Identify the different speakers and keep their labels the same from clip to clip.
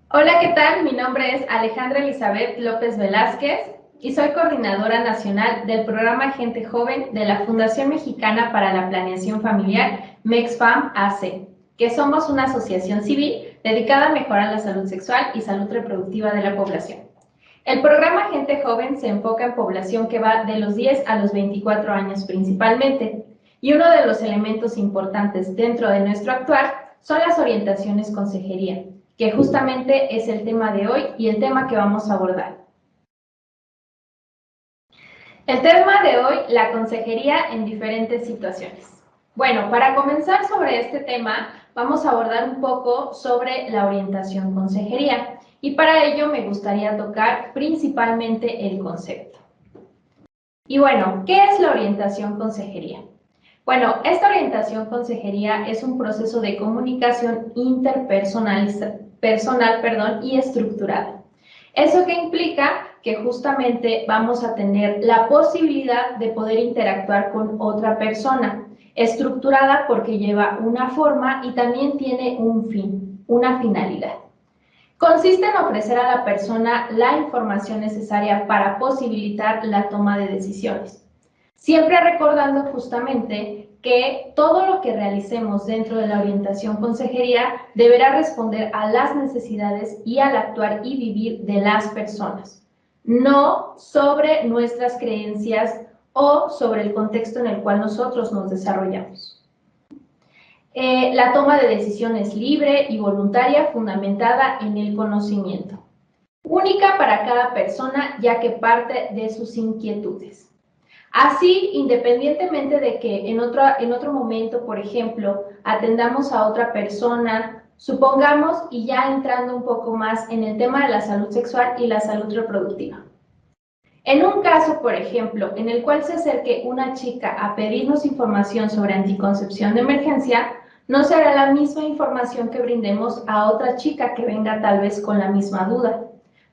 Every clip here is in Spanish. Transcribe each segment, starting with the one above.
Speaker 1: Hola, ¿qué tal? Mi nombre es Alejandra Elizabeth López Velázquez y soy coordinadora nacional del programa Gente Joven de la Fundación Mexicana para la Planeación Familiar, MEXFAM AC, que somos una asociación civil dedicada a mejorar la salud sexual y salud reproductiva de la población. El programa Gente Joven se enfoca en población que va de los 10 a los 24 años principalmente, y uno de los elementos importantes dentro de nuestro actuar son las orientaciones consejería, que justamente es el tema de hoy y el tema que vamos a abordar. El tema de hoy, la consejería en diferentes situaciones. Bueno, para comenzar sobre este tema, vamos a abordar un poco sobre la orientación consejería y para ello me gustaría tocar principalmente el concepto. Y bueno, ¿qué es la orientación consejería? Bueno, esta orientación consejería es un proceso de comunicación interpersonal y estructurada. ¿Eso qué implica? Que justamente vamos a tener la posibilidad de poder interactuar con otra persona, estructurada porque lleva una forma y también tiene un fin, una finalidad. Consiste en ofrecer a la persona la información necesaria para posibilitar la toma de decisiones. Siempre recordando justamente que todo lo que realicemos dentro de la orientación consejería deberá responder a las necesidades y al actuar y vivir de las personas, no sobre nuestras creencias o sobre el contexto en el cual nosotros nos desarrollamos. La toma de decisiones libre y voluntaria fundamentada en el conocimiento. Única para cada persona ya que parte de sus inquietudes. Así, independientemente de que en otro momento, por ejemplo, atendamos a otra persona, supongamos, y ya entrando un poco más en el tema de la salud sexual y la salud reproductiva. En un caso, por ejemplo, en el cual se acerque una chica a pedirnos información sobre anticoncepción de emergencia, no será la misma información que brindemos a otra chica que venga tal vez con la misma duda,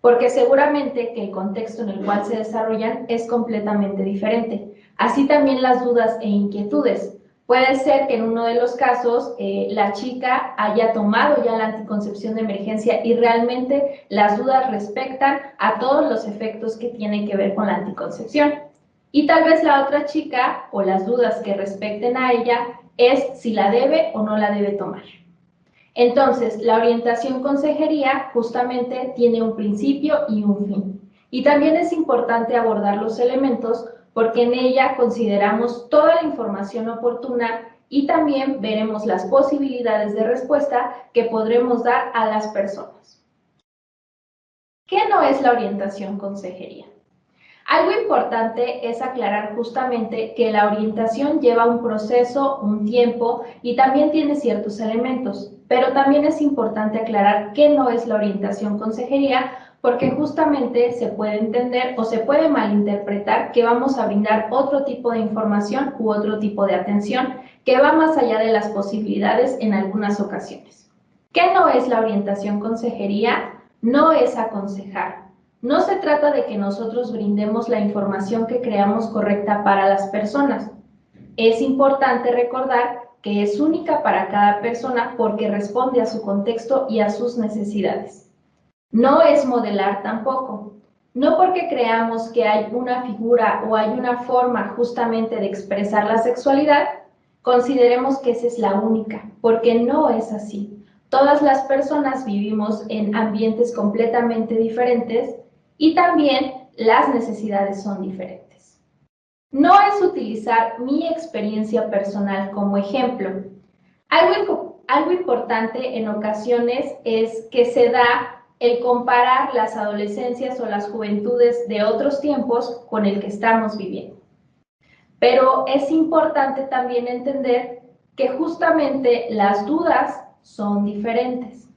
Speaker 1: porque seguramente que el contexto en el cual se desarrollan es completamente diferente. Así también las dudas e inquietudes. Puede ser que en uno de los casos la chica haya tomado ya la anticoncepción de emergencia y realmente las dudas respectan a todos los efectos que tienen que ver con la anticoncepción. Y tal vez la otra chica o las dudas que respecten a ella es si la debe o no la debe tomar. Entonces, la orientación consejería justamente tiene un principio y un fin. Y también es importante abordar los elementos porque en ella consideramos toda la información oportuna y también veremos las posibilidades de respuesta que podremos dar a las personas. ¿Qué no es la orientación consejería? Algo importante es aclarar justamente que la orientación lleva un proceso, un tiempo y también tiene ciertos elementos, pero también es importante aclarar qué no es la orientación consejería porque justamente se puede entender o se puede malinterpretar que vamos a brindar otro tipo de información u otro tipo de atención que va más allá de las posibilidades en algunas ocasiones. ¿Qué no es la orientación consejería? No es aconsejar. No se trata de que nosotros brindemos la información que creamos correcta para las personas. Es importante recordar que es única para cada persona porque responde a su contexto y a sus necesidades. No es modelar tampoco. No porque creamos que hay una figura o hay una forma justamente de expresar la sexualidad, consideremos que esa es la única, porque no es así. Todas las personas vivimos en ambientes completamente diferentes y también las necesidades son diferentes. No es utilizar mi experiencia personal como ejemplo. Algo importante en ocasiones es que se da el comparar las adolescencias o las juventudes de otros tiempos con el que estamos viviendo. Pero es importante también entender que justamente las dudas son diferentes.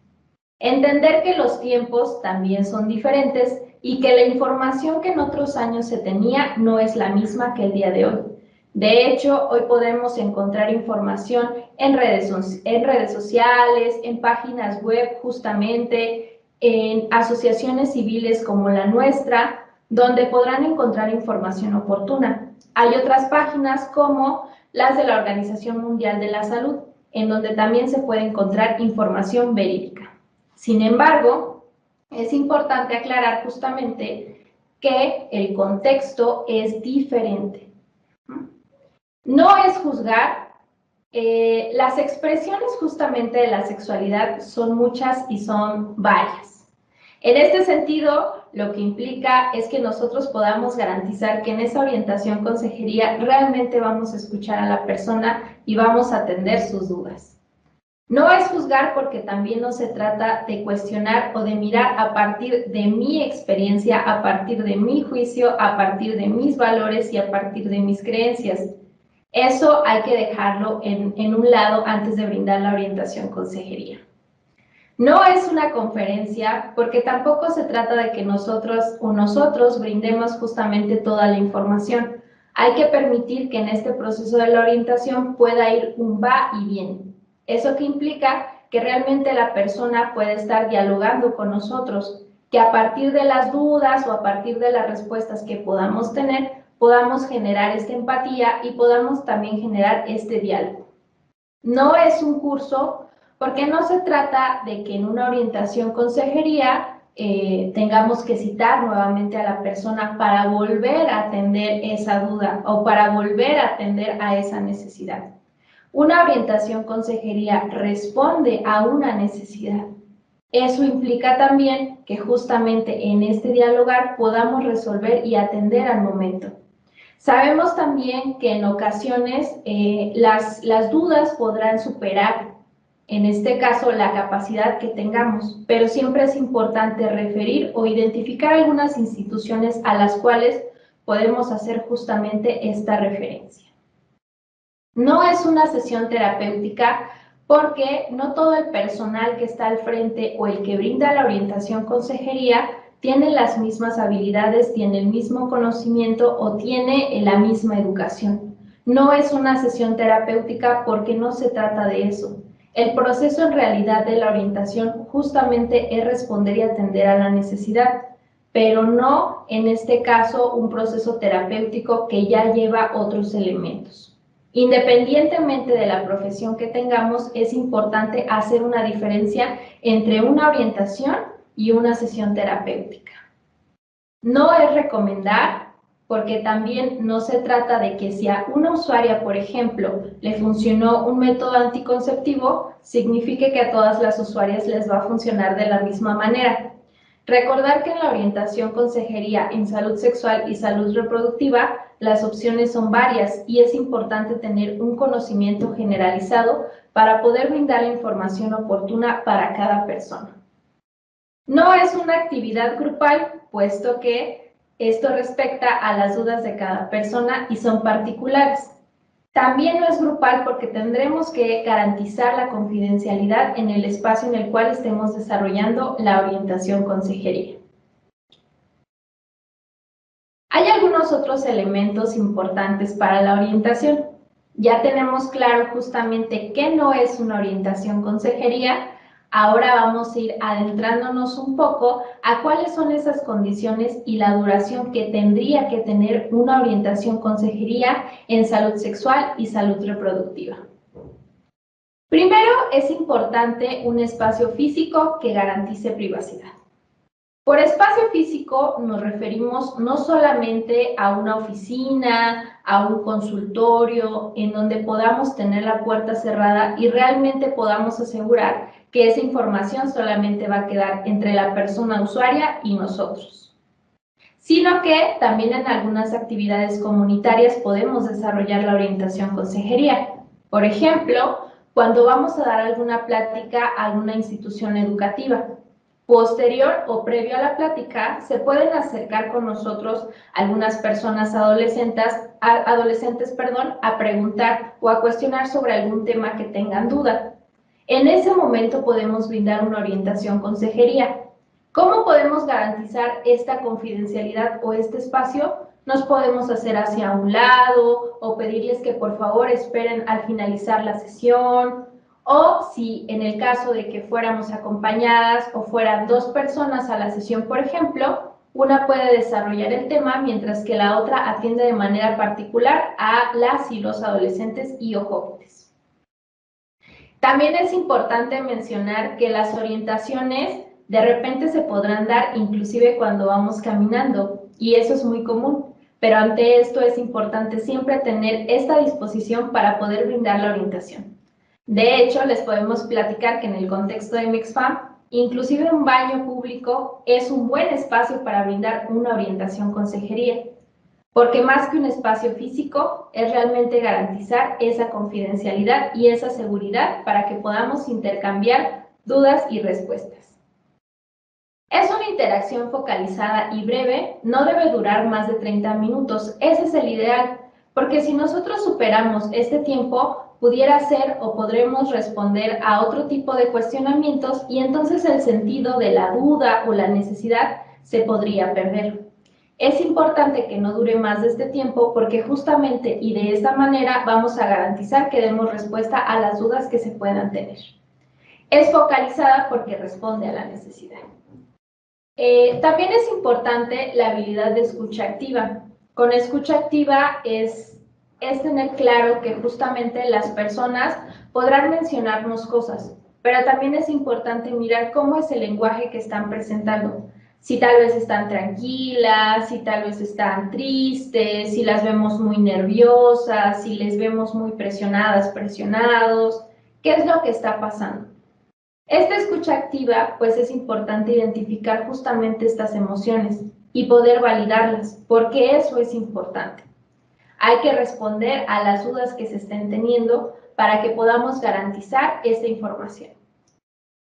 Speaker 1: Entender que los tiempos también son diferentes y que la información que en otros años se tenía no es la misma que el día de hoy. De hecho, hoy podemos encontrar información en redes sociales, en páginas web justamente, en asociaciones civiles como la nuestra, donde podrán encontrar información oportuna. Hay otras páginas como las de la Organización Mundial de la Salud, en donde también se puede encontrar información verídica. Sin embargo, es importante aclarar justamente que el contexto es diferente. No es juzgar. Las expresiones justamente de la sexualidad son muchas y son varias. En este sentido, lo que implica es que nosotros podamos garantizar que en esa orientación consejería realmente vamos a escuchar a la persona y vamos a atender sus dudas. No es juzgar porque también no se trata de cuestionar o de mirar a partir de mi experiencia, a partir de mi juicio, a partir de mis valores y a partir de mis creencias. Eso hay que dejarlo en un lado antes de brindar la orientación consejería. No es una conferencia porque tampoco se trata de que nosotros brindemos justamente toda la información. Hay que permitir que en este proceso de la orientación pueda ir un va y viene. ¿Eso que implica? Que realmente la persona puede estar dialogando con nosotros, que a partir de las dudas o a partir de las respuestas que podamos tener, podamos generar esta empatía y podamos también generar este diálogo. No es un curso porque no se trata de que en una orientación consejería tengamos que citar nuevamente a la persona para volver a atender esa duda o para volver a atender a esa necesidad. Una orientación consejería responde a una necesidad. Eso implica también que justamente en este dialogar podamos resolver y atender al momento. Sabemos también que en ocasiones las dudas podrán superar, en este caso, la capacidad que tengamos, pero siempre es importante referir o identificar algunas instituciones a las cuales podemos hacer justamente esta referencia. No es una sesión terapéutica porque no todo el personal que está al frente o el que brinda la orientación consejería tiene las mismas habilidades, tiene el mismo conocimiento o tiene la misma educación. No es una sesión terapéutica porque no se trata de eso. El proceso en realidad de la orientación justamente es responder y atender a la necesidad, pero no en este caso un proceso terapéutico que ya lleva otros elementos. Independientemente de la profesión que tengamos, es importante hacer una diferencia entre una orientación y una sesión terapéutica. No es recomendar, porque también no se trata de que si a una usuaria, por ejemplo, le funcionó un método anticonceptivo, signifique que a todas las usuarias les va a funcionar de la misma manera. Recordar que en la orientación consejería en salud sexual y salud reproductiva, las opciones son varias y es importante tener un conocimiento generalizado para poder brindar la información oportuna para cada persona. No es una actividad grupal, puesto que esto respecta a las dudas de cada persona y son particulares. También no es grupal porque tendremos que garantizar la confidencialidad en el espacio en el cual estemos desarrollando la orientación consejería. Hay algunos otros elementos importantes para la orientación. Ya tenemos claro justamente qué no es una orientación consejería. Ahora vamos a ir adentrándonos un poco a cuáles son esas condiciones y la duración que tendría que tener una orientación consejería en salud sexual y salud reproductiva. Primero, es importante un espacio físico que garantice privacidad. Por espacio físico nos referimos no solamente a una oficina, a un consultorio, en donde podamos tener la puerta cerrada y realmente podamos asegurar que esa información solamente va a quedar entre la persona usuaria y nosotros, sino que también en algunas actividades comunitarias podemos desarrollar la orientación consejería. Por ejemplo, cuando vamos a dar alguna plática a alguna institución educativa. Posterior o previo a la plática, se pueden acercar con nosotros algunas personas adolescentes, a preguntar o a cuestionar sobre algún tema que tengan duda. En ese momento podemos brindar una orientación consejería. ¿Cómo podemos garantizar esta confidencialidad o este espacio? Nos podemos hacer hacia un lado o pedirles que por favor esperen al finalizar la sesión. O si en el caso de que fuéramos acompañadas o fueran dos personas a la sesión, por ejemplo, una puede desarrollar el tema mientras que la otra atiende de manera particular a las y los adolescentes y o jóvenes. También es importante mencionar que las orientaciones De repente se podrán dar inclusive cuando vamos caminando, y eso es muy común, pero ante esto es importante siempre tener esta disposición para poder brindar la orientación. De hecho, les podemos platicar que en el contexto de MixFam, inclusive un baño público es un buen espacio para brindar una orientación consejería, porque más que un espacio físico, es realmente garantizar esa confidencialidad y esa seguridad para que podamos intercambiar dudas y respuestas. Es una interacción focalizada y breve, no debe durar más de 30 minutos, ese es el ideal, porque si nosotros superamos este tiempo, pudiera ser o podremos responder a otro tipo de cuestionamientos y entonces el sentido de la duda o la necesidad se podría perder. Es importante que no dure más de este tiempo porque justamente y de esta manera vamos a garantizar que demos respuesta a las dudas que se puedan tener. Es focalizada porque responde a la necesidad. También es importante la habilidad de escucha activa. Con escucha activa es tener claro que justamente las personas podrán mencionarnos cosas, pero también es importante mirar cómo es el lenguaje que están presentando. Si tal vez están tranquilas, si tal vez están tristes, si las vemos muy nerviosas, si les vemos muy presionadas, presionados, ¿qué es lo que está pasando? Esta escucha activa, pues es importante identificar justamente estas emociones y poder validarlas, porque eso es importante. Hay que responder a las dudas que se estén teniendo para que podamos garantizar esta información.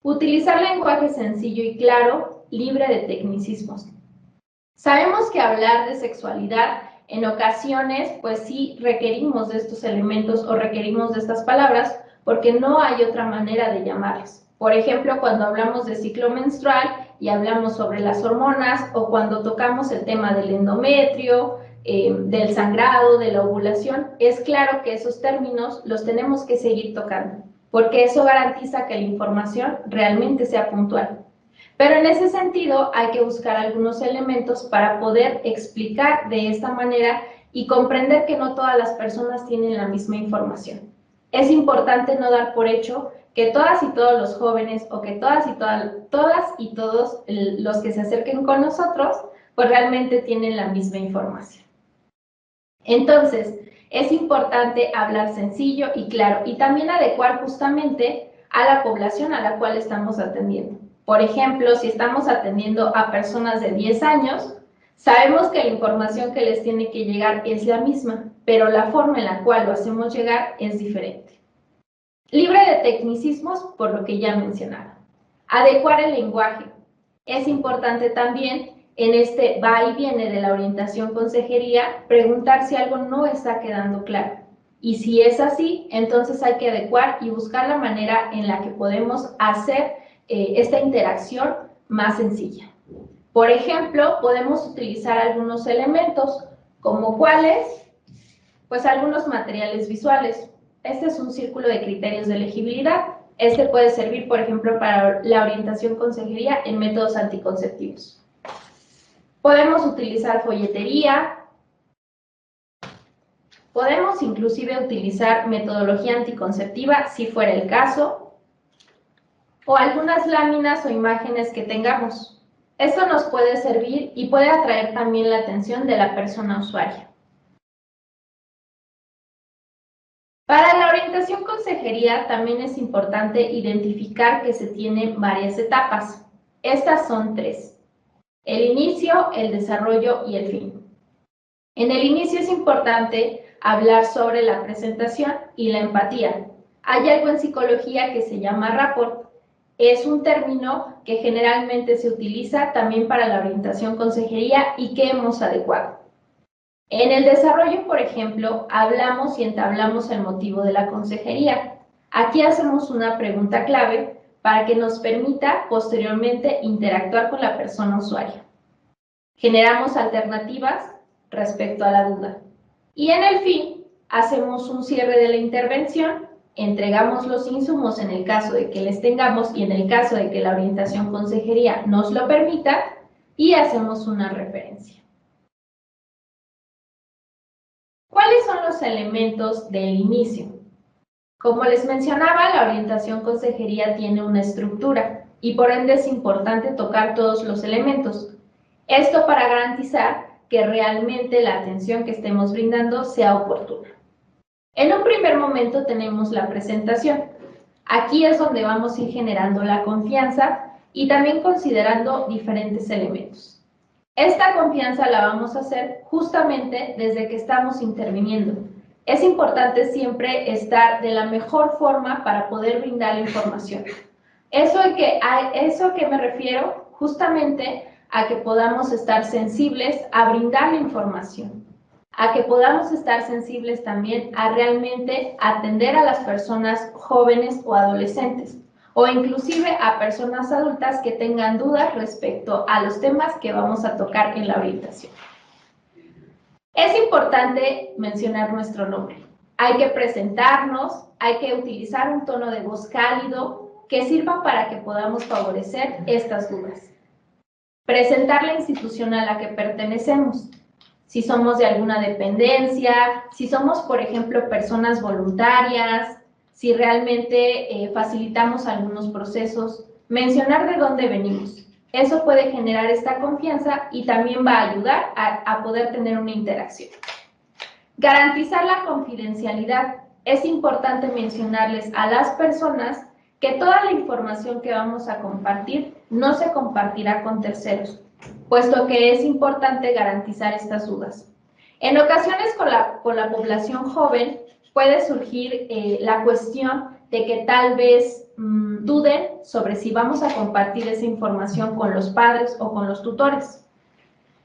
Speaker 1: Utilizar lenguaje sencillo y claro, libre de tecnicismos. Sabemos que hablar de sexualidad en ocasiones, pues sí requerimos de estos elementos o requerimos de estas palabras porque no hay otra manera de llamarlas. Por ejemplo, cuando hablamos de ciclo menstrual y hablamos sobre las hormonas o cuando tocamos el tema del endometrio, del sangrado, de la ovulación, es claro que esos términos los tenemos que seguir tocando porque eso garantiza que la información realmente sea puntual. Pero en ese sentido hay que buscar algunos elementos para poder explicar de esta manera y comprender que no todas las personas tienen la misma información. Es importante no dar por hecho que todas y todos los jóvenes o que todas y todos los que se acerquen con nosotros, pues realmente tienen la misma información. Entonces, es importante hablar sencillo y claro y también adecuar justamente a la población a la cual estamos atendiendo. Por ejemplo, si estamos atendiendo a personas de 10 años, sabemos que la información que les tiene que llegar es la misma, pero la forma en la cual lo hacemos llegar es diferente. Libre de tecnicismos, por lo que ya mencionaba. Adecuar el lenguaje. Es importante también en este va y viene de la orientación consejería, preguntar si algo no está quedando claro. Y si es así, entonces hay que adecuar y buscar la manera en la que podemos hacer esta interacción más sencilla. Por ejemplo, podemos utilizar algunos elementos, como cuáles, pues algunos materiales visuales. Este es un círculo de criterios de elegibilidad. Este puede servir, por ejemplo, para la orientación consejería en métodos anticonceptivos. Podemos utilizar folletería, podemos inclusive utilizar metodología anticonceptiva si fuera el caso, o algunas láminas o imágenes que tengamos. Esto nos puede servir y puede atraer también la atención de la persona usuaria. Para la orientación consejería también es importante identificar que se tienen varias etapas. Estas son 3. El inicio, el desarrollo y el fin. En el inicio es importante hablar sobre la presentación y la empatía. Hay algo en psicología que se llama rapport. Es un término que generalmente se utiliza también para la orientación consejería y que hemos adecuado. En el desarrollo, por ejemplo, hablamos y entablamos el motivo de la consejería. Aquí hacemos una pregunta clave para que nos permita posteriormente interactuar con la persona usuaria. Generamos alternativas respecto a la duda. Y en el fin, hacemos un cierre de la intervención, entregamos los insumos en el caso de que les tengamos y en el caso de que la orientación consejería nos lo permita y hacemos una referencia. ¿Cuáles son los elementos del inicio? Como les mencionaba, la orientación consejería tiene una estructura y por ende es importante tocar todos los elementos. Esto para garantizar que realmente la atención que estemos brindando sea oportuna. En un primer momento tenemos la presentación. Aquí es donde vamos a ir generando la confianza y también considerando diferentes elementos. Esta confianza la vamos a hacer justamente desde que estamos interviniendo. Es importante siempre estar de la mejor forma para poder brindar la información. ¿Eso a qué me refiero? Justamente a que podamos estar sensibles a brindar la información, a que podamos estar sensibles también a realmente atender a las personas jóvenes o adolescentes, o inclusive a personas adultas que tengan dudas respecto a los temas que vamos a tocar en la orientación. Es importante mencionar nuestro nombre. Hay que presentarnos, hay que utilizar un tono de voz cálido que sirva para que podamos favorecer estas dudas. Presentar la institución a la que pertenecemos. Si somos de alguna dependencia, si somos, por ejemplo, personas voluntarias, si realmente facilitamos algunos procesos, mencionar de dónde venimos. Eso puede generar esta confianza y también va a ayudar a poder tener una interacción. Garantizar la confidencialidad. Es importante mencionarles a las personas que toda la información que vamos a compartir no se compartirá con terceros, puesto que es importante garantizar estas dudas. En ocasiones con la población joven puede surgir la cuestión de que tal vez duden sobre si vamos a compartir esa información con los padres o con los tutores.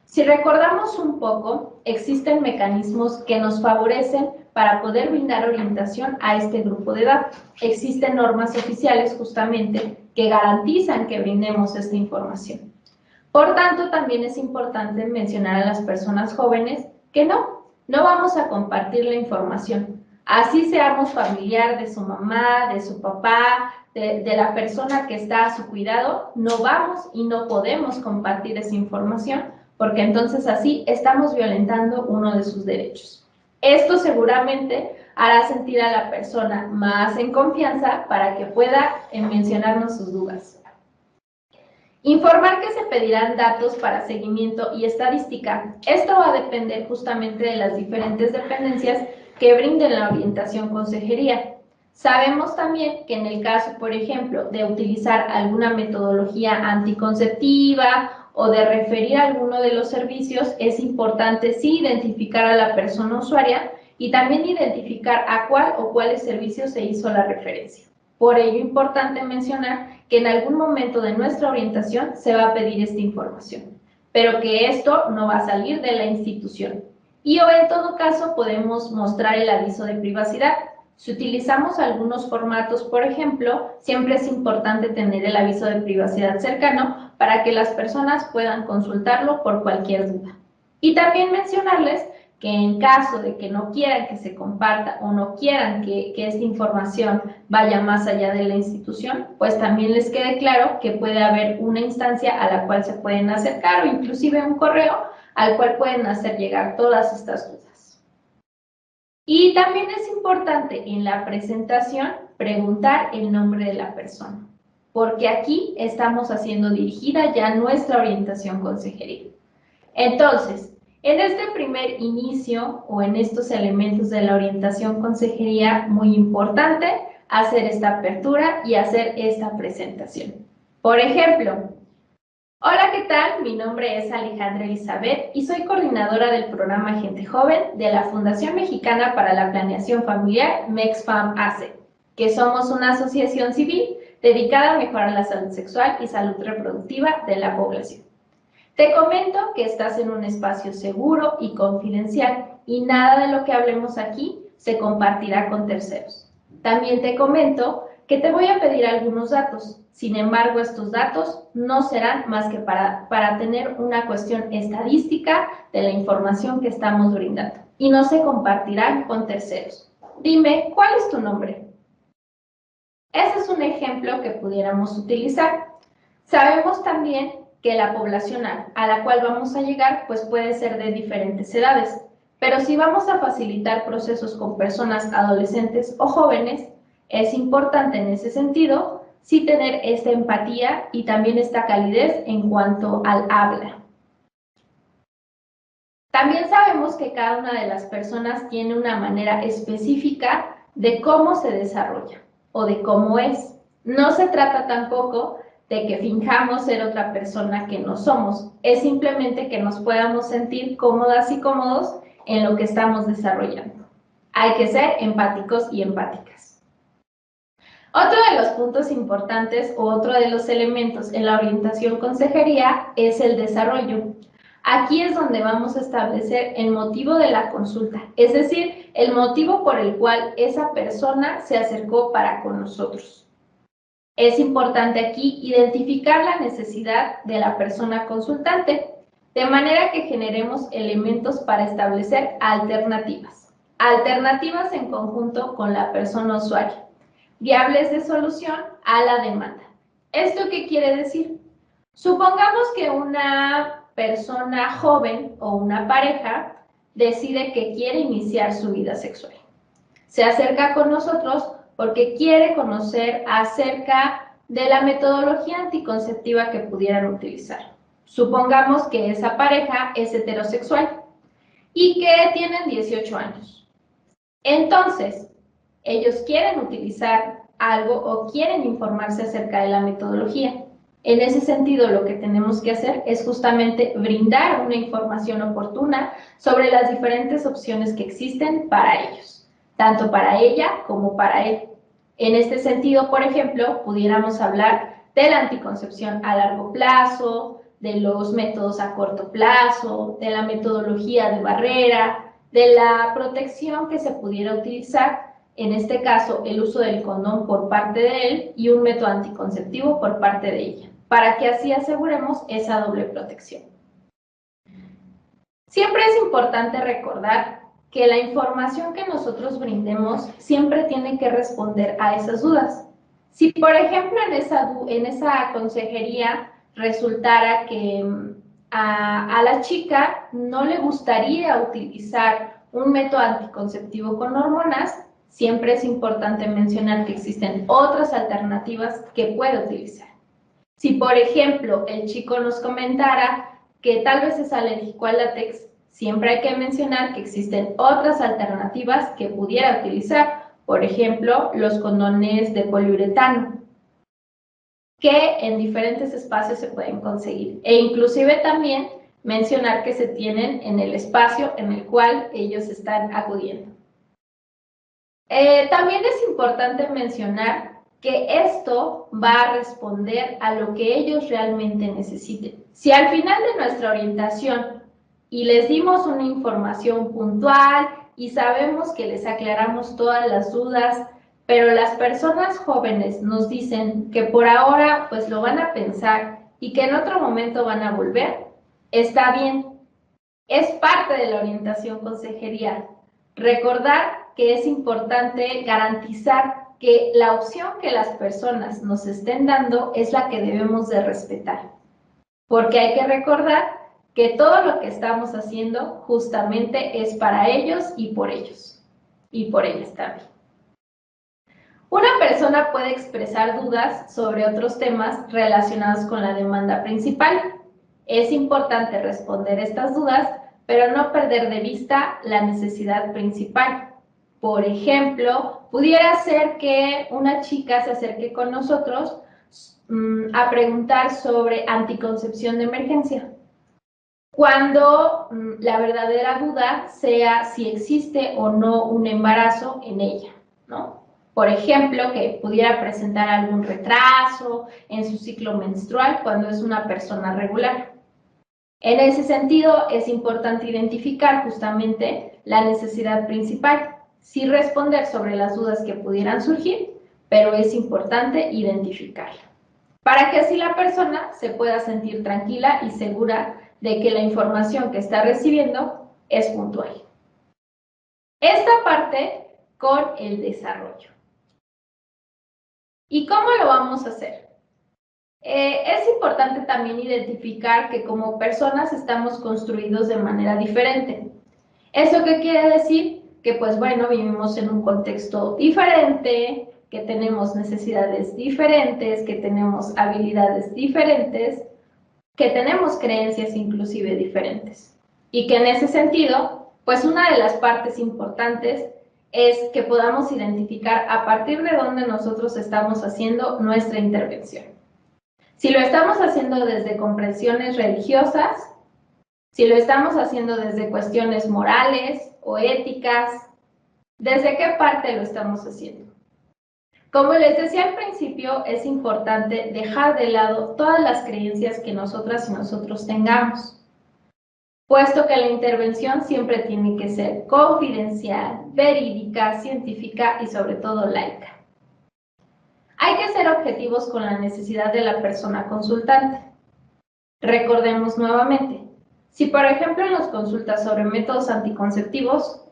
Speaker 1: Si recordamos un poco, existen mecanismos que nos favorecen para poder brindar orientación a este grupo de edad. Existen normas oficiales justamente que garantizan que brindemos esta información. Por tanto, también es importante mencionar a las personas jóvenes que no vamos a compartir la información. Así seamos familiar de su mamá, de su papá, de la persona que está a su cuidado, no vamos y no podemos compartir esa información, porque entonces así estamos violentando uno de sus derechos. Esto seguramente hará sentir a la persona más en confianza para que pueda mencionarnos sus dudas. Informar que se pedirán datos para seguimiento y estadística. Esto va a depender justamente de las diferentes dependencias que brinden la orientación consejería. Sabemos también que en el caso, por ejemplo, de utilizar alguna metodología anticonceptiva o de referir a alguno de los servicios, es importante sí identificar a la persona usuaria y también identificar a cuál o cuáles servicios se hizo la referencia. Por ello, es importante mencionar que en algún momento de nuestra orientación se va a pedir esta información, pero que esto no va a salir de la institución. Y o en todo caso podemos mostrar el aviso de privacidad. Si utilizamos algunos formatos, por ejemplo, siempre es importante tener el aviso de privacidad cercano para que las personas puedan consultarlo por cualquier duda. Y también mencionarles que en caso de que no quieran que se comparta o no quieran que esta información vaya más allá de la institución, pues también les quede claro que puede haber una instancia a la cual se pueden acercar o inclusive un correo al cual pueden hacer llegar todas estas dudas. Y también es importante en la presentación preguntar el nombre de la persona, porque aquí estamos haciendo dirigida ya nuestra orientación consejeril. Entonces, en este primer inicio o en estos elementos de la orientación consejería, muy importante hacer esta apertura y hacer esta presentación. Por ejemplo, hola, ¿qué tal? Mi nombre es Alejandra Elizabeth y soy coordinadora del programa Gente Joven de la Fundación Mexicana para la Planeación Familiar, MEXFAM AC, que somos una asociación civil dedicada a mejorar la salud sexual y salud reproductiva de la población. Te comento que estás en un espacio seguro y confidencial y nada de lo que hablemos aquí se compartirá con terceros. También te comento que te voy a pedir algunos datos. Sin embargo, estos datos no serán más que para tener una cuestión estadística de la información que estamos brindando y no se compartirán con terceros. Dime, ¿cuál es tu nombre? Ese es un ejemplo que pudiéramos utilizar. Sabemos también que la población a la cual vamos a llegar pues puede ser de diferentes edades, pero si vamos a facilitar procesos con personas adolescentes o jóvenes, es importante en ese sentido sí tener esta empatía y también esta calidez en cuanto al habla. También sabemos que cada una de las personas tiene una manera específica de cómo se desarrolla o de cómo es. No se trata tampoco de que finjamos ser otra persona que no somos, es simplemente que nos podamos sentir cómodas y cómodos en lo que estamos desarrollando. Hay que ser empáticos y empáticas. Otro de los puntos importantes o otro de los elementos en la orientación consejería es el desarrollo. Aquí es donde vamos a establecer el motivo de la consulta, es decir, el motivo por el cual esa persona se acercó para con nosotros. Es importante aquí identificar la necesidad de la persona consultante, de manera que generemos elementos para establecer alternativas. Alternativas en conjunto con la persona usuaria, viables de solución a la demanda. ¿Esto qué quiere decir? Supongamos que una persona joven o una pareja decide que quiere iniciar su vida sexual. Se acerca con nosotros porque quiere conocer acerca de la metodología anticonceptiva que pudieran utilizar. Supongamos que esa pareja es heterosexual y que tienen 18 años. Entonces, ellos quieren utilizar algo o quieren informarse acerca de la metodología. En ese sentido, lo que tenemos que hacer es justamente brindar una información oportuna sobre las diferentes opciones que existen para ellos, tanto para ella como para él. En este sentido, por ejemplo, pudiéramos hablar de la anticoncepción a largo plazo, de los métodos a corto plazo, de la metodología de barrera, de la protección que se pudiera utilizar, en este caso el uso del condón por parte de él y un método anticonceptivo por parte de ella, para que así aseguremos esa doble protección. Siempre es importante recordar que la información que nosotros brindemos siempre tiene que responder a esas dudas. Si, por ejemplo, en esa consejería resultara que a la chica no le gustaría utilizar un método anticonceptivo con hormonas, siempre es importante mencionar que existen otras alternativas que puede utilizar. Si, por ejemplo, el chico nos comentara que tal vez es alérgico al látex, siempre hay que mencionar que existen otras alternativas que pudiera utilizar, por ejemplo, los condones de poliuretano, que en diferentes espacios se pueden conseguir, e inclusive también mencionar que se tienen en el espacio en el cual ellos están acudiendo. También es importante mencionar que esto va a responder a lo que ellos realmente necesiten. Si al final de nuestra orientación y les dimos una información puntual y sabemos que les aclaramos todas las dudas, pero las personas jóvenes nos dicen que por ahora pues lo van a pensar y que en otro momento van a volver, está bien. Es parte de la orientación consejería. Recordar que es importante garantizar que la opción que las personas nos estén dando es la que debemos de respetar. Porque hay que recordar que todo lo que estamos haciendo justamente es para ellos y por ellos. Y por ellas también. Una persona puede expresar dudas sobre otros temas relacionados con la demanda principal. Es importante responder estas dudas, pero no perder de vista la necesidad principal. Por ejemplo, pudiera ser que una chica se acerque con nosotros a preguntar sobre anticoncepción de emergencia, cuando la verdadera duda sea si existe o no un embarazo en ella, ¿no? Por ejemplo, que pudiera presentar algún retraso en su ciclo menstrual cuando es una persona regular. En ese sentido, es importante identificar justamente la necesidad principal, sí responder sobre las dudas que pudieran surgir, pero es importante identificarla, para que así la persona se pueda sentir tranquila y segura de que la información que está recibiendo es puntual. Esta parte con el desarrollo. ¿Y cómo lo vamos a hacer? Es importante también identificar que como personas estamos construidos de manera diferente. ¿Eso qué quiere decir? Que pues bueno, vivimos en un contexto diferente, que tenemos necesidades diferentes, que tenemos habilidades diferentes, que tenemos creencias inclusive diferentes. Y que en ese sentido, pues una de las partes importantes es que podamos identificar a partir de dónde nosotros estamos haciendo nuestra intervención. Si lo estamos haciendo desde comprensiones religiosas, si lo estamos haciendo desde cuestiones morales o éticas, ¿desde qué parte lo estamos haciendo? Como les decía al principio, es importante dejar de lado todas las creencias que nosotras y nosotros tengamos, puesto que la intervención siempre tiene que ser confidencial, verídica, científica y sobre todo laica. Hay que ser objetivos con la necesidad de la persona consultante. Recordemos nuevamente, si por ejemplo nos consulta sobre métodos anticonceptivos,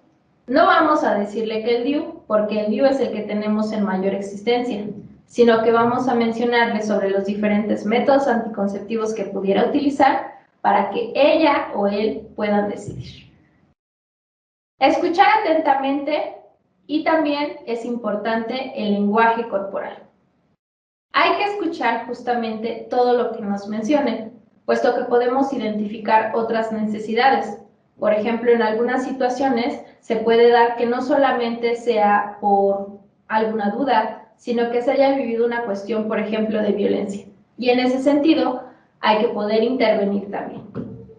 Speaker 1: no vamos a decirle que el DIU, porque el DIU es el que tenemos en mayor existencia, sino que vamos a mencionarle sobre los diferentes métodos anticonceptivos que pudiera utilizar para que ella o él puedan decidir. Escuchar atentamente y también es importante el lenguaje corporal. Hay que escuchar justamente todo lo que nos mencionen, puesto que podemos identificar otras necesidades. Por ejemplo, en algunas situaciones se puede dar que no solamente sea por alguna duda, sino que se haya vivido una cuestión, por ejemplo, de violencia. Y en ese sentido, hay que poder intervenir también.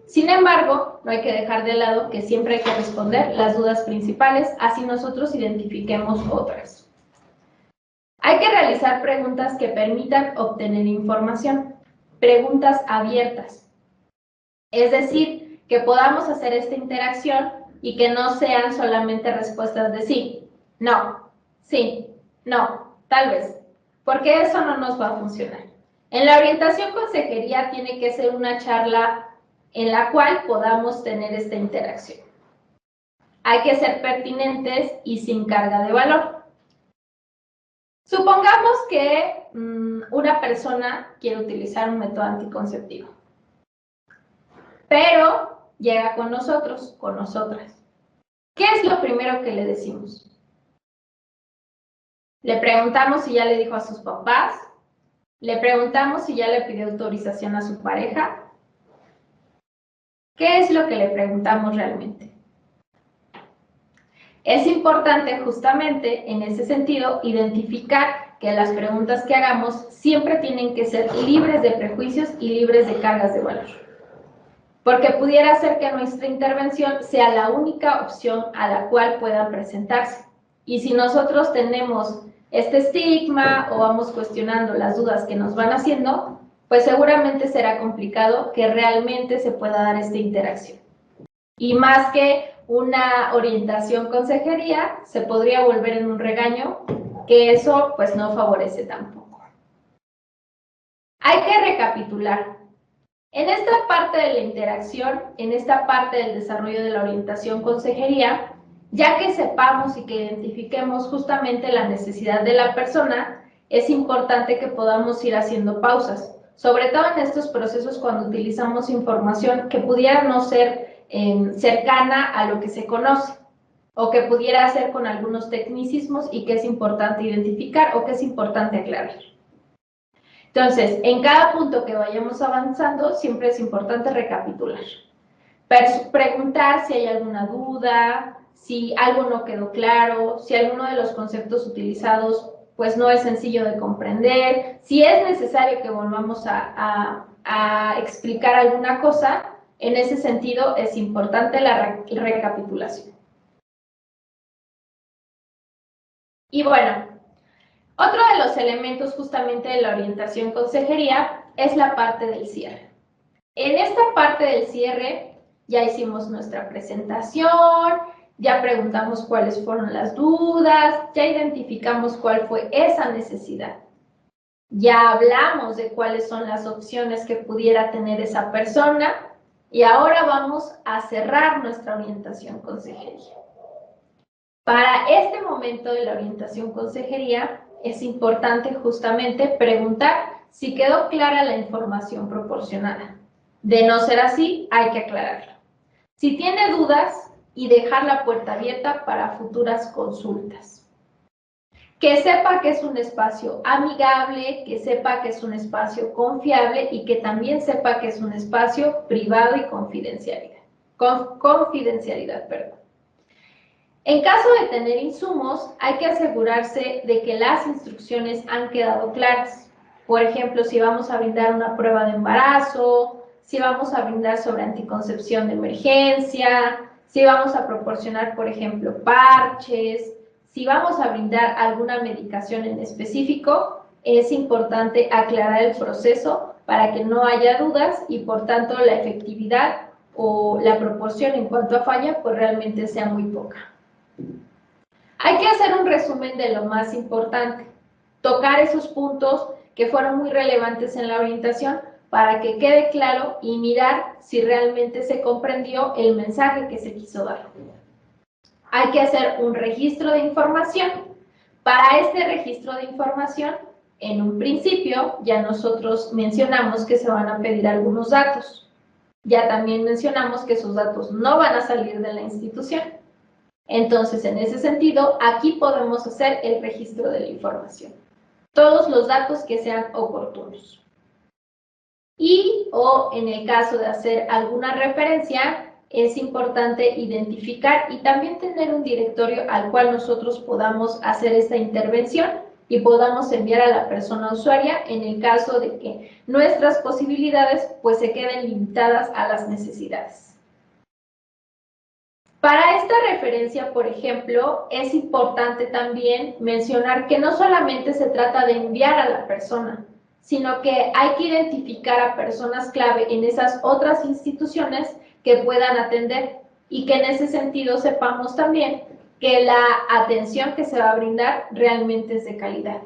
Speaker 1: Sin embargo, no hay que dejar de lado que siempre hay que responder las dudas principales, así nosotros identifiquemos otras. Hay que realizar preguntas que permitan obtener información, preguntas abiertas. Es decir, que podamos hacer esta interacción y que no sean solamente respuestas de sí, no, sí, no, tal vez, porque eso no nos va a funcionar. En la orientación consejería tiene que ser una charla en la cual podamos tener esta interacción. Hay que ser pertinentes y sin carga de valor. Supongamos que una persona quiere utilizar un método anticonceptivo, pero llega con nosotros, con nosotras. ¿Qué es lo primero que le decimos? Le preguntamos si ya le dijo a sus papás, le preguntamos si ya le pidió autorización a su pareja. ¿Qué es lo que le preguntamos realmente? Es importante justamente en ese sentido identificar que las preguntas que hagamos siempre tienen que ser libres de prejuicios y libres de cargas de valor. Porque pudiera ser que nuestra intervención sea la única opción a la cual puedan presentarse. Y si nosotros tenemos este estigma o vamos cuestionando las dudas que nos van haciendo, pues seguramente será complicado que realmente se pueda dar esta interacción. Y más que una orientación consejería, se podría volver en un regaño, que eso pues no favorece tampoco. Hay que recapitular. En esta parte de la interacción, en esta parte del desarrollo de la orientación consejería, ya que sepamos y que identifiquemos justamente la necesidad de la persona, es importante que podamos ir haciendo pausas, sobre todo en estos procesos cuando utilizamos información que pudiera no ser cercana a lo que se conoce, o que pudiera ser con algunos tecnicismos y que es importante identificar o que es importante aclarar. Entonces, en cada punto que vayamos avanzando, siempre es importante recapitular. Preguntar si hay alguna duda, si algo no quedó claro, si alguno de los conceptos utilizados pues no es sencillo de comprender, si es necesario que volvamos a explicar alguna cosa, en ese sentido es importante la recapitulación. Y bueno, otro de los elementos justamente de la orientación consejería es la parte del cierre. En esta parte del cierre ya hicimos nuestra presentación, ya preguntamos cuáles fueron las dudas, ya identificamos cuál fue esa necesidad. Ya hablamos de cuáles son las opciones que pudiera tener esa persona y ahora vamos a cerrar nuestra orientación consejería. Para este momento de la orientación consejería es importante justamente preguntar si quedó clara la información proporcionada. De no ser así, hay que aclararla. Si tiene dudas y dejar la puerta abierta para futuras consultas. que sepa que es un espacio amigable, que sepa que es un espacio confiable y que también sepa que es un espacio privado y confidencialidad. Confidencialidad, perdón. En caso de tener insumos, hay que asegurarse de que las instrucciones han quedado claras. Por ejemplo, si vamos a brindar una prueba de embarazo, si vamos a brindar sobre anticoncepción de emergencia, si vamos a proporcionar, por ejemplo, parches, si vamos a brindar alguna medicación en específico, es importante aclarar el proceso para que no haya dudas y, por tanto, la efectividad o la proporción en cuanto a falla, pues realmente sea muy poca. Hay que hacer un resumen de lo más importante, tocar esos puntos que fueron muy relevantes en la orientación para que quede claro y mirar si realmente se comprendió el mensaje que se quiso dar. Hay que hacer un registro de información. Para este registro de información, en un principio, ya nosotros mencionamos que se van a pedir algunos datos. Ya también mencionamos que esos datos no van a salir de la institución. Entonces, en ese sentido, aquí podemos hacer el registro de la información. Todos los datos que sean oportunos. O en el caso de hacer alguna referencia, es importante identificar y también tener un directorio al cual nosotros podamos hacer esta intervención y podamos enviar a la persona usuaria en el caso de que nuestras posibilidades pues se queden limitadas a las necesidades. Para esta referencia, por ejemplo, es importante también mencionar que no solamente se trata de enviar a la persona, sino que hay que identificar a personas clave en esas otras instituciones que puedan atender y que en ese sentido sepamos también que la atención que se va a brindar realmente es de calidad.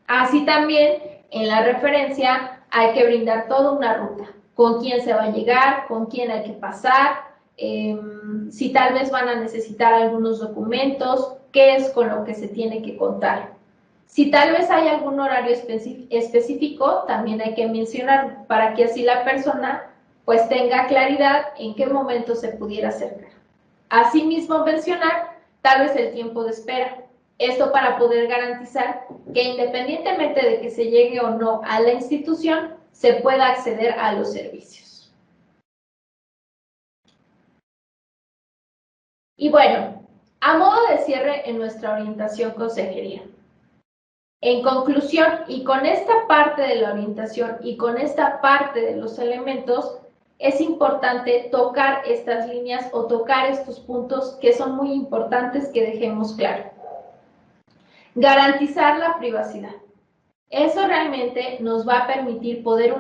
Speaker 1: Así también, en la referencia hay que brindar toda una ruta, con quién se va a llegar, con quién hay que pasar, si tal vez van a necesitar algunos documentos, qué es con lo que se tiene que contar. Si tal vez hay algún horario específico, también hay que mencionarlo, para que así la persona pues tenga claridad en qué momento se pudiera acercar. Asimismo, mencionar tal vez el tiempo de espera. Esto para poder garantizar que independientemente de que se llegue o no a la institución, se pueda acceder a los servicios. Y bueno, a modo de cierre en nuestra orientación consejería. En conclusión, y con esta parte de la orientación y con esta parte de los elementos, es importante tocar estas líneas o tocar estos puntos que son muy importantes que dejemos claro. Garantizar la privacidad. Eso realmente nos va a permitir poder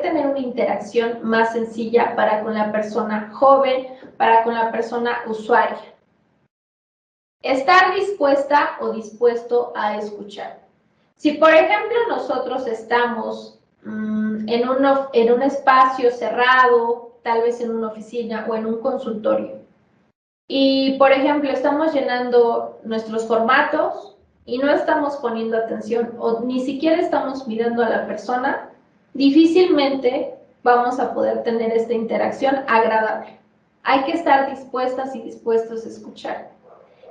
Speaker 1: tener una interacción más sencilla para con la persona joven, para con la persona usuaria. Estar dispuesta o dispuesto a escuchar. Si, por ejemplo, nosotros estamos en un espacio cerrado, tal vez en una oficina o en un consultorio, y, por ejemplo, estamos llenando nuestros formatos y no estamos poniendo atención o ni siquiera estamos mirando a la persona, difícilmente vamos a poder tener esta interacción agradable. Hay que estar dispuestas y dispuestos a escuchar.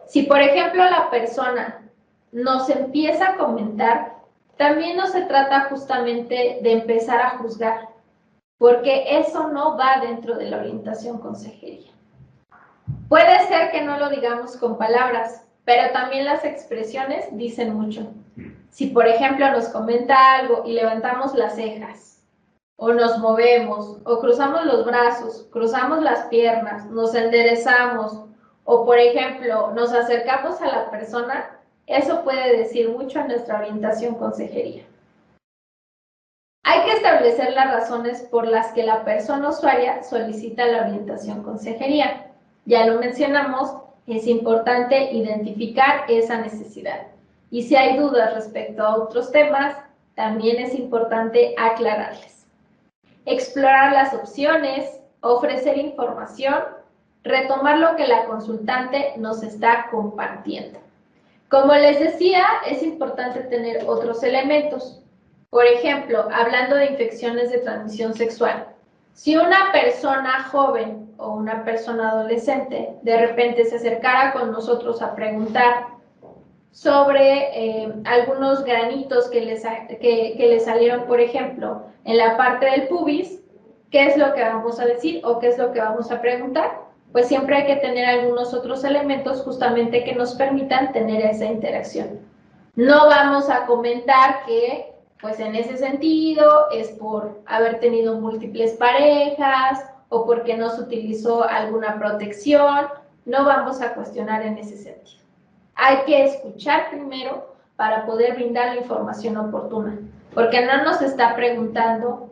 Speaker 1: Si, por ejemplo, la persona nos empieza a comentar, también no se trata justamente de empezar a juzgar, porque eso no va dentro de la orientación consejería. Puede ser que no lo digamos con palabras, pero también las expresiones dicen mucho. Si, por ejemplo, nos comenta algo y levantamos las cejas, o nos movemos, o cruzamos los brazos, cruzamos las piernas, nos enderezamos, o, por ejemplo, nos acercamos a la persona, eso puede decir mucho a nuestra orientación consejería. Hay que establecer las razones por las que la persona usuaria solicita la orientación consejería. Ya lo mencionamos, es importante identificar esa necesidad. Y si hay dudas respecto a otros temas, también es importante aclararles. Explorar las opciones, ofrecer información, retomar lo que la consultante nos está compartiendo. Como les decía, es importante tener otros elementos. Por ejemplo, hablando de infecciones de transmisión sexual, si una persona joven o una persona adolescente de repente se acercara con nosotros a preguntar sobre algunos granitos que le salieron, por ejemplo, en la parte del pubis, ¿qué es lo que vamos a decir o qué es lo que vamos a preguntar? Pues siempre hay que tener algunos otros elementos justamente que nos permitan tener esa interacción. No vamos a comentar que, pues en ese sentido, es por haber tenido múltiples parejas o porque no se utilizó alguna protección. No vamos a cuestionar en ese sentido. Hay que escuchar primero para poder brindar la información oportuna, porque no nos está preguntando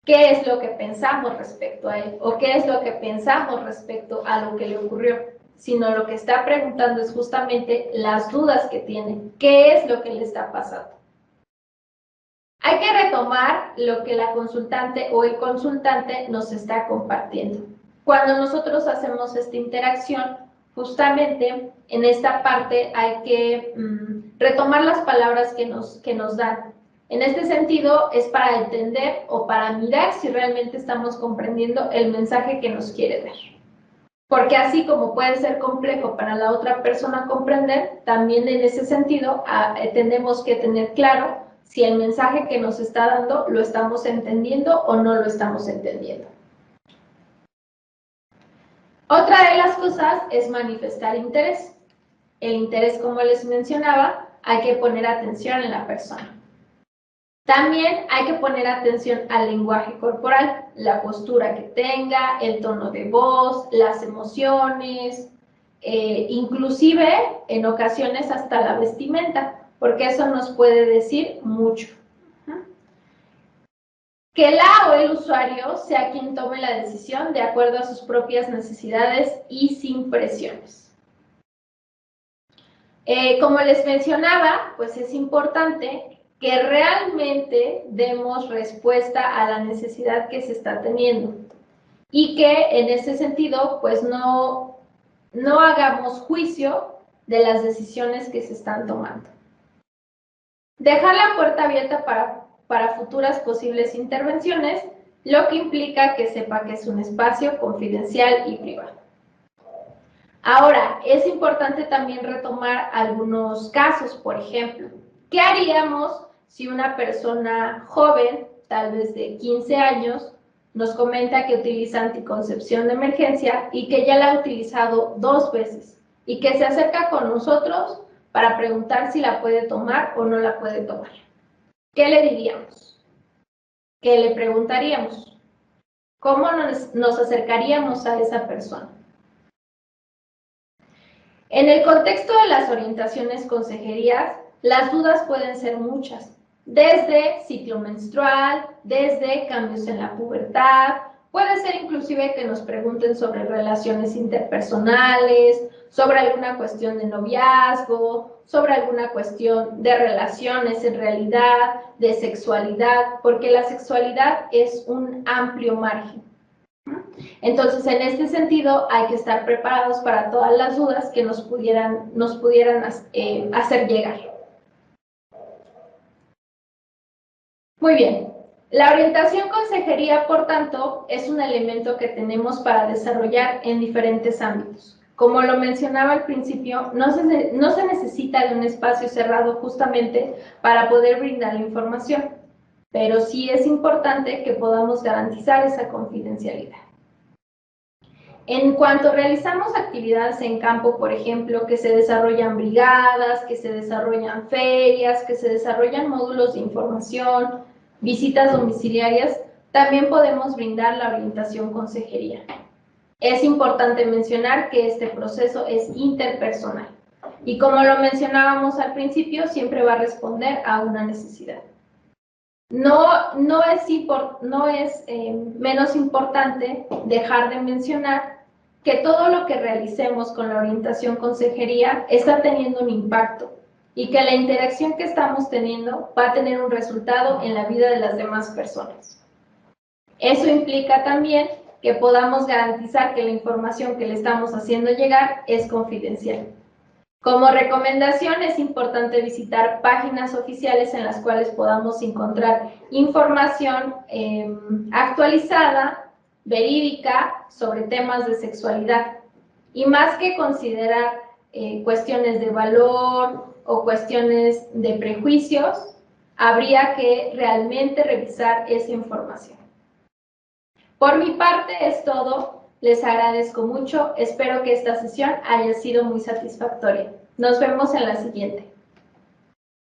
Speaker 1: qué es lo que pensamos respecto a él o qué es lo que pensamos respecto a lo que le ocurrió, sino lo que está preguntando es justamente las dudas que tiene, qué es lo que le está pasando. Hay que retomar lo que la consultante o el consultante nos está compartiendo. Cuando nosotros hacemos esta interacción, justamente en esta parte hay que retomar las palabras que nos dan. En este sentido, es para entender o para mirar si realmente estamos comprendiendo el mensaje que nos quiere dar. Porque así como puede ser complejo para la otra persona comprender, también en ese sentido tenemos que tener claro si el mensaje que nos está dando lo estamos entendiendo o no lo estamos entendiendo. Otra de las cosas es manifestar interés. El interés, como les mencionaba, hay que poner atención en la persona. También hay que poner atención al lenguaje corporal, la postura que tenga, el tono de voz, las emociones, inclusive en ocasiones hasta la vestimenta, porque eso nos puede decir mucho. Que la o el usuario sea quien tome la decisión de acuerdo a sus propias necesidades y sin presiones. Como les mencionaba, pues es importante que realmente demos respuesta a la necesidad que se está teniendo y que en ese sentido pues no hagamos juicio de las decisiones que se están tomando. Dejar la puerta abierta para futuras posibles intervenciones, lo que implica que sepa que es un espacio confidencial y privado. Ahora, es importante también retomar algunos casos, por ejemplo, ¿qué haríamos si una persona joven, tal vez de 15 años, nos comenta que utiliza anticoncepción de emergencia y que ya la ha utilizado 2 veces y que se acerca con nosotros para preguntar si la puede tomar o no la puede tomar? ¿Qué le diríamos? ¿Qué le preguntaríamos? ¿Cómo nos acercaríamos a esa persona? En el contexto de las orientaciones consejerías, las dudas pueden ser muchas, desde ciclo menstrual, desde cambios en la pubertad, puede ser inclusive que nos pregunten sobre relaciones interpersonales, sobre alguna cuestión de noviazgo, sobre alguna cuestión de relaciones en realidad, de sexualidad, porque la sexualidad es un amplio margen. Entonces, en este sentido, hay que estar preparados para todas las dudas que nos pudieran hacer llegar. Muy bien. La orientación consejería, por tanto, es un elemento que tenemos para desarrollar en diferentes ámbitos. Como lo mencionaba al principio, no se necesita de un espacio cerrado justamente para poder brindar la información, pero sí es importante que podamos garantizar esa confidencialidad. En cuanto realizamos actividades en campo, por ejemplo, que se desarrollan brigadas, que se desarrollan ferias, que se desarrollan módulos de información, visitas domiciliarias, también podemos brindar la orientación consejería. Es importante mencionar que este proceso es interpersonal y como lo mencionábamos al principio, siempre va a responder a una necesidad. No es menos importante dejar de mencionar que todo lo que realicemos con la orientación consejería está teniendo un impacto y que la interacción que estamos teniendo va a tener un resultado en la vida de las demás personas. Eso implica también que podamos garantizar que la información que le estamos haciendo llegar es confidencial. Como recomendación, es importante visitar páginas oficiales en las cuales podamos encontrar información actualizada, verídica, sobre temas de sexualidad. Y más que considerar cuestiones de valor o cuestiones de prejuicios, habría que realmente revisar esa información. Por mi parte es todo, les agradezco mucho, espero que esta sesión haya sido muy satisfactoria. Nos vemos en la siguiente.